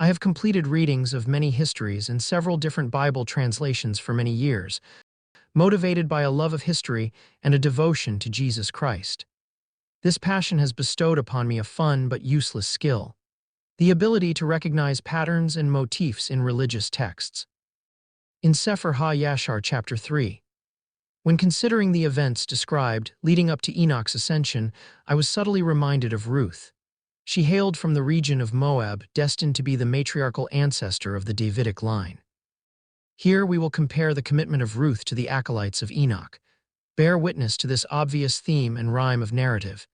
I have completed readings of many histories and several different Bible translations for many years, motivated by a love of history and a devotion to Jesus Christ. This passion has bestowed upon me a fun but useless skill, the ability to recognize patterns and motifs in religious texts. In Sefer Ha-Yashar chapter 3, when considering the events described leading up to Enoch's ascension, I was subtly reminded of Ruth. She hailed from the region of Moab, destined to be the matriarchal ancestor of the Davidic line. Here we will compare the commitment of Ruth to the acolytes of Enoch. Bear witness to this obvious theme and rhyme of narrative.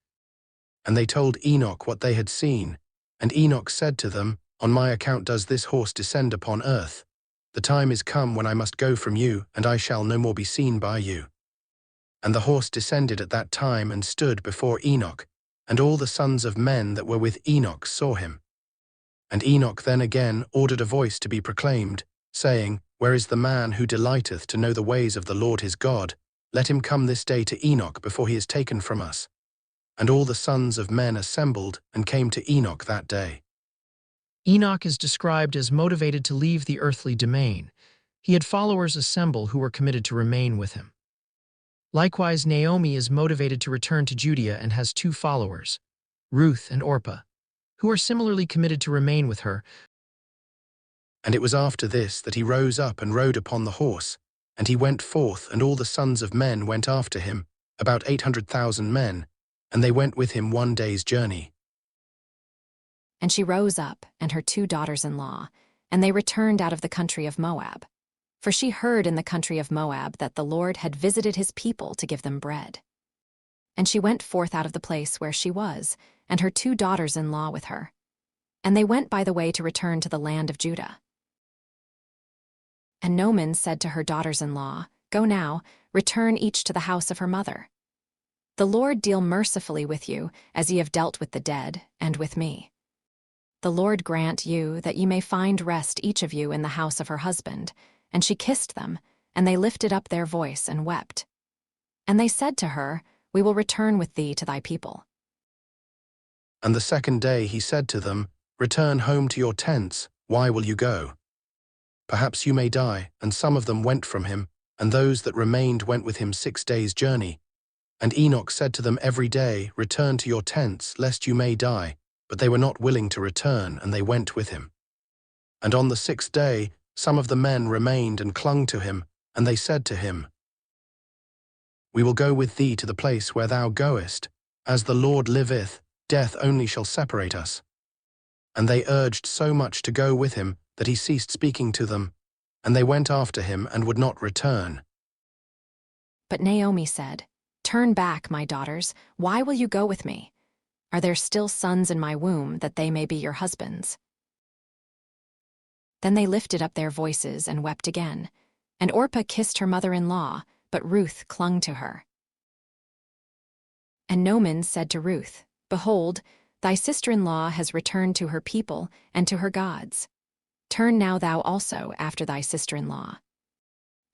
And they told Enoch what they had seen. And Enoch said to them, On my account does this horse descend upon earth. The time is come when I must go from you, and I shall no more be seen by you. And the horse descended at that time and stood before Enoch, and all the sons of men that were with Enoch saw him. And Enoch then again ordered a voice to be proclaimed, saying, Where is the man who delighteth to know the ways of the Lord his God? Let him come this day to Enoch before he is taken from us. And all the sons of men assembled and came to Enoch that day. Enoch is described as motivated to leave the earthly domain. He had followers assemble who were committed to remain with him. Likewise, Naomi is motivated to return to Judea and has two followers, Ruth and Orpah, who are similarly committed to remain with her. And it was after this that he rose up and rode upon the horse, and he went forth, and all the sons of men went after him, about 800,000 men, and they went with him 1 day's journey. And she rose up, and her 2 daughters-in-law, and they returned out of the country of Moab. For she heard in the country of Moab that the Lord had visited his people to give them bread. And she went forth out of the place where she was, and her 2 daughters-in-law with her. And they went by the way to return to the land of Judah. And Naomi said to her daughters-in-law, Go now, return each to the house of her mother. The Lord deal mercifully with you, as ye have dealt with the dead, and with me. The Lord grant you that ye may find rest each of you in the house of her husband. And she kissed them, and they lifted up their voice and wept. And they said to her, We will return with thee to thy people. And the second day he said to them, Return home to your tents, why will you go? Perhaps you may die. And some of them went from him, and those that remained went with him 6 days' journey. And Enoch said to them every day, Return to your tents, lest you may die. But they were not willing to return, and they went with him. And on the 6th day, some of the men remained and clung to him, and they said to him, We will go with thee to the place where thou goest. As the Lord liveth, death only shall separate us. And they urged so much to go with him that he ceased speaking to them, and they went after him and would not return. But Naomi said, Turn back, my daughters, why will you go with me? Are there still sons in my womb, that they may be your husbands? Then they lifted up their voices and wept again. And Orpah kissed her mother-in-law, but Ruth clung to her. And Naomi said to Ruth, Behold, thy sister-in-law has returned to her people and to her gods. Turn now thou also after thy sister-in-law.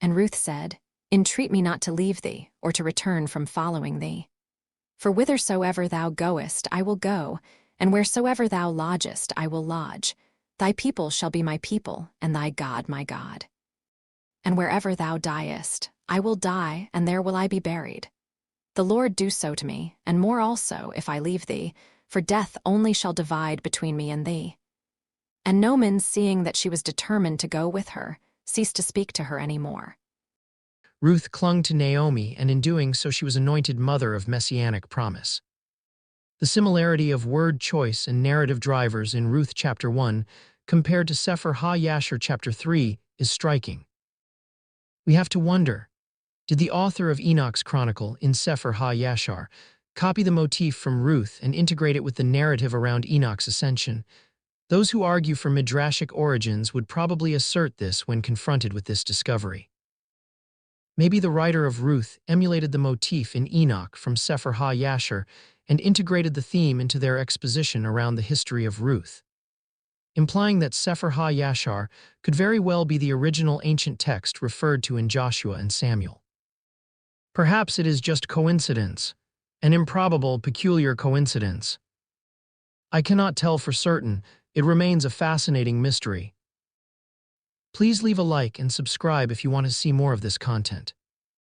And Ruth said, Entreat me not to leave thee, or to return from following thee. For whithersoever thou goest, I will go, and wheresoever thou lodgest, I will lodge. Thy people shall be my people, and thy God my God. And wherever thou diest, I will die, and there will I be buried. The Lord do so to me, and more also, if I leave thee, for death only shall divide between me and thee. And Naomi, seeing that she was determined to go with her, ceased to speak to her any more. Ruth clung to Naomi, and in doing so she was anointed mother of messianic promise. The similarity of word choice and narrative drivers in Ruth chapter 1 compared to Sefer Ha-Yashar chapter 3 is striking. We have to wonder, did the author of Enoch's chronicle in Sefer Ha-Yashar copy the motif from Ruth and integrate it with the narrative around Enoch's ascension? Those who argue for midrashic origins would probably assert this when confronted with this discovery. Maybe the writer of Ruth emulated the motif in Enoch from Sefer Ha-Yashar and integrated the theme into their exposition around the history of Ruth, implying that Sefer Ha-Yashar could very well be the original ancient text referred to in Joshua and Samuel. Perhaps it is just coincidence, an improbable, peculiar coincidence. I cannot tell for certain It remains a fascinating mystery. Please leave a like and subscribe if you want to see more of this content.